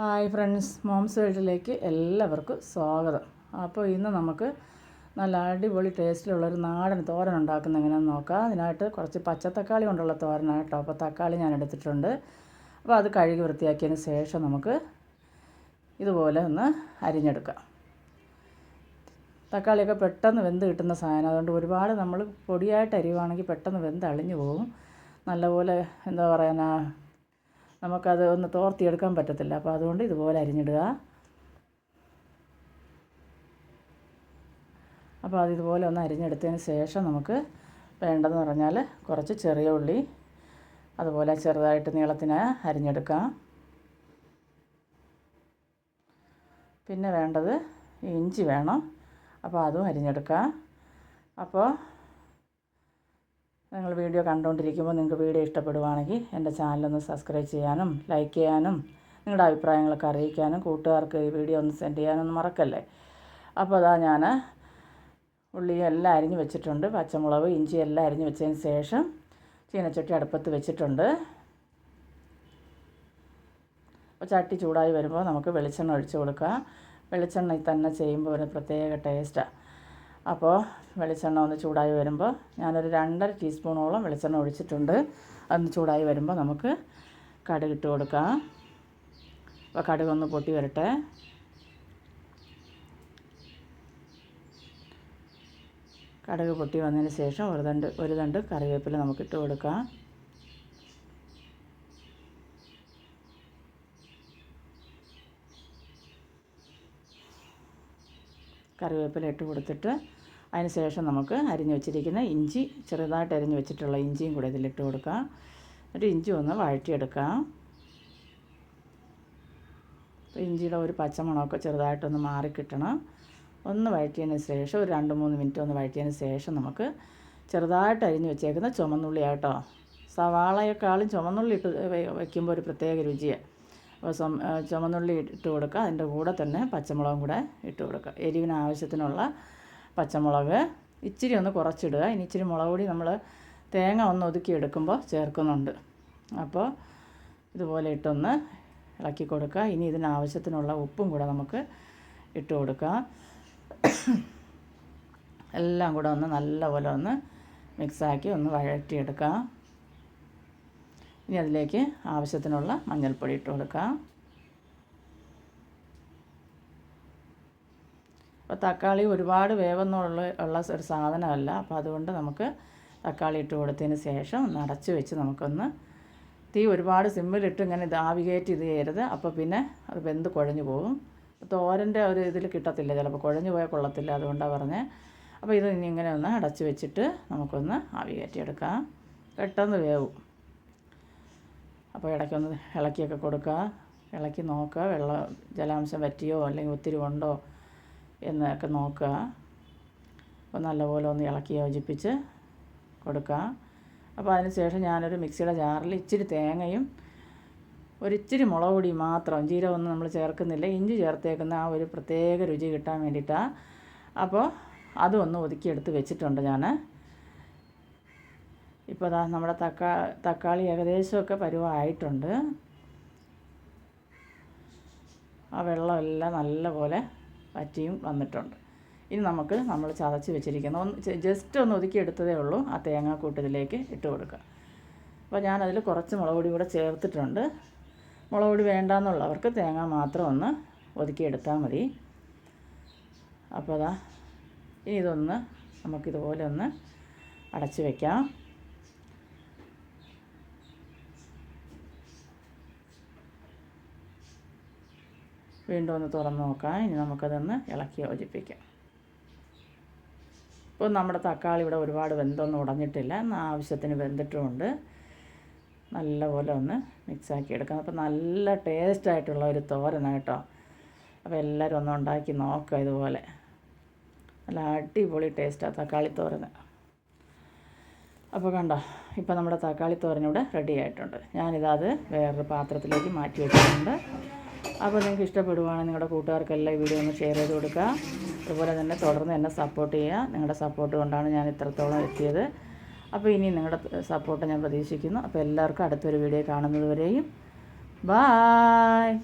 Hi friends, moms വീട്ടിലേക്ക് എല്ലാവർക്കും സ്വാഗതം. അപ്പോൾ ഇന്ന് നമുക്ക് നല്ല അടിപൊളി ടേസ്റ്റിലുള്ളൊരു നാടൻ തോരൻ ഉണ്ടാക്കുന്ന എങ്ങനെയാണെന്ന് നോക്കാം. അതിനായിട്ട് കുറച്ച് പച്ചത്തക്കാളി കൊണ്ടുള്ള തോരനായിട്ടോ. അപ്പോൾ തക്കാളി ഞാൻ എടുത്തിട്ടുണ്ട്. അപ്പോൾ അത് കഴുകി വൃത്തിയാക്കിയതിന് ശേഷം നമുക്ക് ഇതുപോലെ ഒന്ന് അരിഞ്ഞെടുക്കാം. തക്കാളിയൊക്കെ പെട്ടെന്ന് വെന്ത് കിട്ടുന്ന സാധനം, അതുകൊണ്ട് ഒരുപാട് നമ്മൾ പൊടിയായിട്ട് അരിയുവാണെങ്കിൽ പെട്ടെന്ന് വെന്ത് അളിഞ്ഞു പോകും. നല്ലപോലെ എന്താ പറയാനാ, നമുക്കത് ഒന്ന് തോർത്തിയെടുക്കാൻ പറ്റത്തില്ല. അപ്പോൾ അതുകൊണ്ട് ഇതുപോലെ അരിഞ്ഞിടുക. അപ്പോൾ അതിതുപോലെ ഒന്ന് അരിഞ്ഞെടുത്തതിന് ശേഷം നമുക്ക് വേണ്ടതെന്ന് പറഞ്ഞാൽ കുറച്ച് ചെറിയ ഉള്ളി അതുപോലെ ചെറുതായിട്ട് നീളത്തിന് അരിഞ്ഞെടുക്കാം. പിന്നെ വേണ്ടത് ഇഞ്ചി വേണം. അപ്പോൾ അതും അരിഞ്ഞെടുക്കാം. അപ്പോൾ നിങ്ങൾ വീഡിയോ കണ്ടുകൊണ്ടിരിക്കുമ്പോൾ നിങ്ങൾക്ക് വീഡിയോ ഇഷ്ടപ്പെടുവാണെങ്കിൽ എൻ്റെ ചാനലൊന്ന് സബ്സ്ക്രൈബ് ചെയ്യാനും ലൈക്ക് ചെയ്യാനും നിങ്ങളുടെ അഭിപ്രായങ്ങളൊക്കെ അറിയിക്കാനും കൂട്ടുകാർക്ക് ഈ വീഡിയോ ഒന്ന് സെൻഡ് ചെയ്യാനൊന്നും മറക്കല്ലേ. അപ്പോൾ അതാ ഞാൻ ഉള്ളി എല്ലാം അരിഞ്ഞ് വെച്ചിട്ടുണ്ട്. പച്ചമുളക് ഇഞ്ചി എല്ലാം അരിഞ്ഞ് വെച്ചതിന് ശേഷം ചീനച്ചട്ടി അടുപ്പത്ത് വെച്ചിട്ടുണ്ട്. അപ്പോൾ ചട്ടി ചൂടായി വരുമ്പോൾ നമുക്ക് വെളിച്ചെണ്ണ ഒഴിച്ച് കൊടുക്കുക. വെളിച്ചെണ്ണയിൽ തന്നെ ചെയ്യുമ്പോൾ ഒരു പ്രത്യേക ടേസ്റ്റാണ്. അപ്പോൾ വെളിച്ചെണ്ണ ഒന്ന് ചൂടായി വരുമ്പോൾ ഞാനൊരു 2.5 ടീസ്പൂണോളം വെളിച്ചെണ്ണ ഒഴിച്ചിട്ടുണ്ട്. അതൊന്ന് ചൂടായി വരുമ്പോൾ നമുക്ക് കടുക് ഇട്ട് കൊടുക്കാം. അപ്പോൾ കടുകൊന്ന് പൊട്ടി വരട്ടെ. കടുക് പൊട്ടി വന്നതിന് ശേഷം ഒരു തണ്ട് കറിവേപ്പില നമുക്ക് ഇട്ട് കൊടുക്കാം. കറിവേപ്പില ഇട്ട് കൊടുത്തിട്ട് അതിന് ശേഷം നമുക്ക് അരിഞ്ഞ് വെച്ചിരിക്കുന്ന ഇഞ്ചി, ചെറുതായിട്ട് അരിഞ്ഞ് വെച്ചിട്ടുള്ള ഇഞ്ചിയും കൂടെ ഇതിലിട്ട് കൊടുക്കാം. എന്നിട്ട് ഇഞ്ചി ഒന്ന് വഴറ്റിയെടുക്കാം. അപ്പോൾ ഇഞ്ചിയുടെ ഒരു പച്ചമണമൊക്കെ ചെറുതായിട്ടൊന്ന് മാറിക്കിട്ടണം. ഒന്ന് വഴറ്റിയതിന് ശേഷം ഒരു 2-3 മിനിറ്റ് ഒന്ന് വഴറ്റിയതിന് ശേഷം നമുക്ക് ചെറുതായിട്ട് അരിഞ്ഞ് വെച്ചേക്കുന്ന ചുമന്നുള്ളി ആട്ടോ. സവാളയെക്കാളും ചുമന്നുള്ളി ഇട്ട് വയ്ക്കുമ്പോൾ ഒരു പ്രത്യേക രുചിയാണ്. അപ്പോൾ ചുമന്നുള്ളി ഇട്ട് കൊടുക്കുക. അതിൻ്റെ കൂടെ തന്നെ പച്ചമുളകും കൂടെ ഇട്ട് കൊടുക്കുക. എരിവിന് ആവശ്യത്തിനുള്ള പച്ചമുളക് ഇച്ചിരി ഒന്ന് കുറച്ചിടുക. ഇനി ഇച്ചിരി മുളക് പൊടി നമ്മൾ തേങ്ങ ഒന്ന് ഒതുക്കി എടുക്കുമ്പോൾ ചേർക്കുന്നുണ്ട്. അപ്പോൾ ഇതുപോലെ ഇട്ടൊന്ന് ഇളക്കി കൊടുക്കുക. ഇനി ഇതിനാവശ്യത്തിനുള്ള ഉപ്പും കൂടെ നമുക്ക് ഇട്ട് കൊടുക്കുക. എല്ലാം കൂടെ ഒന്ന് നല്ലപോലെ ഒന്ന് മിക്സാക്കി ഒന്ന് വഴറ്റിയെടുക്കുക. ഇനി അതിലേക്ക് ആവശ്യത്തിനുള്ള മഞ്ഞൾപ്പൊടി ഇട്ട് കൊടുക്കാം. അപ്പോൾ തക്കാളി ഒരുപാട് വേവെന്നുള്ള ഒരു സാധനമല്ല. അപ്പോൾ അതുകൊണ്ട് നമുക്ക് തക്കാളി ഇട്ട് കൊടുത്തതിന് ശേഷം ഒന്ന് അടച്ച് വെച്ച് നമുക്കൊന്ന് തീ ഒരുപാട് സിമ്മിലിട്ട് ഇങ്ങനെ ആവി കയറ്റി ഇത് ചെയ്യരുത്. അപ്പോൾ പിന്നെ അത് വെന്ത് കുഴഞ്ഞു പോകും. തോരൻ്റെ ഒരു ഇതിൽ കിട്ടത്തില്ല, ചിലപ്പോൾ കുഴഞ്ഞു പോയാൽ കൊള്ളത്തില്ല. അതുകൊണ്ടാണ് പറഞ്ഞത്. അപ്പോൾ ഇത് ഇനി ഇങ്ങനെ ഒന്ന് അടച്ച് വെച്ചിട്ട് നമുക്കൊന്ന് ആവി കയറ്റിയെടുക്കാം. പെട്ടെന്ന് വേവും. അപ്പോൾ ഇടയ്ക്കൊന്ന് ഇളക്കിയൊക്കെ കൊടുക്കുക. ഇളക്കി നോക്കുക, ജലാംശം വറ്റിയോ അല്ലെങ്കിൽ ഒത്തിരി ഉണ്ടോ എന്നൊക്കെ നോക്കുക. അപ്പോൾ നല്ലപോലെ ഒന്ന് ഇളക്കി യോജിപ്പിച്ച് കൊടുക്കുക. അപ്പോൾ അതിന് ശേഷം ഞാനൊരു മിക്സിയുടെ ജാറിൽ ഇച്ചിരി തേങ്ങയും ഒരിച്ചിരി മുളക് പൊടി മാത്രം, ജീരകമൊന്നും നമ്മൾ ചേർക്കുന്നില്ല, ഇഞ്ചി ചേർത്തേക്കുന്ന ആ ഒരു പ്രത്യേക രുചി കിട്ടാൻ വേണ്ടിയിട്ടാണ്. അപ്പോൾ അതും ഒന്ന് ഒതുക്കിയെടുത്ത് വെച്ചിട്ടുണ്ട് ഞാൻ. ഇപ്പോൾ ദാ നമ്മുടെ തക്കാളി ഏകദേശമൊക്കെ പരുവമായിട്ടുണ്ട്. ആ വെള്ളമെല്ലാം നല്ലപോലെ വറ്റിയും വന്നിട്ടുണ്ട്. ഇനി നമ്മൾ ചതച്ച് വെച്ചിരിക്കുന്ന ജസ്റ്റ് ഒന്ന് ഒതുക്കിയെടുത്തതേ ഉള്ളൂ. ആ തേങ്ങാക്കൂട്ടത്തിലേക്ക് ഇട്ട് കൊടുക്കുക. അപ്പോൾ ഞാനതിൽ കുറച്ച് മുളക് പൊടി കൂടെ ചേർത്തിട്ടുണ്ട്. മുളക് പൊടി വേണ്ടാന്നുള്ളവർക്ക് തേങ്ങ മാത്രം ഒന്ന് ഒതുക്കിയെടുത്താൽ മതി. അപ്പോൾ അതാ ഇനി ഇതൊന്ന് നമുക്കിതുപോലെ ഒന്ന് അടച്ച് വയ്ക്കാം. വീണ്ടും ഒന്ന് തുറന്ന് നോക്കാം. ഇനി നമുക്കതൊന്ന് ഇളക്കി യോജിപ്പിക്കാം. ഇപ്പോൾ നമ്മുടെ തക്കാളി ഇവിടെ ഒരുപാട് വെന്തൊന്നും ഉടഞ്ഞിട്ടില്ല, ആവശ്യത്തിന് വെന്തിട്ടുമുണ്ട്. നല്ലപോലെ ഒന്ന് മിക്സാക്കി എടുക്കാം. അപ്പോൾ നല്ല ടേസ്റ്റായിട്ടുള്ള ഒരു തോരനാണ് കേട്ടോ. അപ്പോൾ എല്ലാവരും ഒന്ന് ഉണ്ടാക്കി നോക്കുക. ഇതുപോലെ നല്ല അടിപൊളി ടേസ്റ്റാണ് തക്കാളി തോരന്. അപ്പോൾ കണ്ടോ, ഇപ്പോൾ നമ്മുടെ തക്കാളി തോരനിവിടെ റെഡി ആയിട്ടുണ്ട്. ഞാനിതത് വേറൊരു പാത്രത്തിലേക്ക് മാറ്റി വെച്ചിട്ടുണ്ട്. അപ്പോൾ നിങ്ങൾക്ക് ഇഷ്ടപ്പെടുവാണെങ്കിൽ നിങ്ങളുടെ കൂട്ടുകാർക്കെല്ലാം ഈ വീഡിയോ ഒന്ന് ഷെയർ ചെയ്ത് കൊടുക്കുക. അതുപോലെ തന്നെ തുടർന്ന് എന്നെ സപ്പോർട്ട് ചെയ്യുക. നിങ്ങളുടെ സപ്പോർട്ട് കൊണ്ടാണ് ഞാൻ ഇത്രത്തോളം എത്തിയത്. അപ്പോൾ ഇനി നിങ്ങളുടെ സപ്പോർട്ട് ഞാൻ പ്രതീക്ഷിക്കുന്നു. അപ്പോൾ എല്ലാവർക്കും അടുത്തൊരു വീഡിയോ കാണുന്നത് വരെയും ബായ്.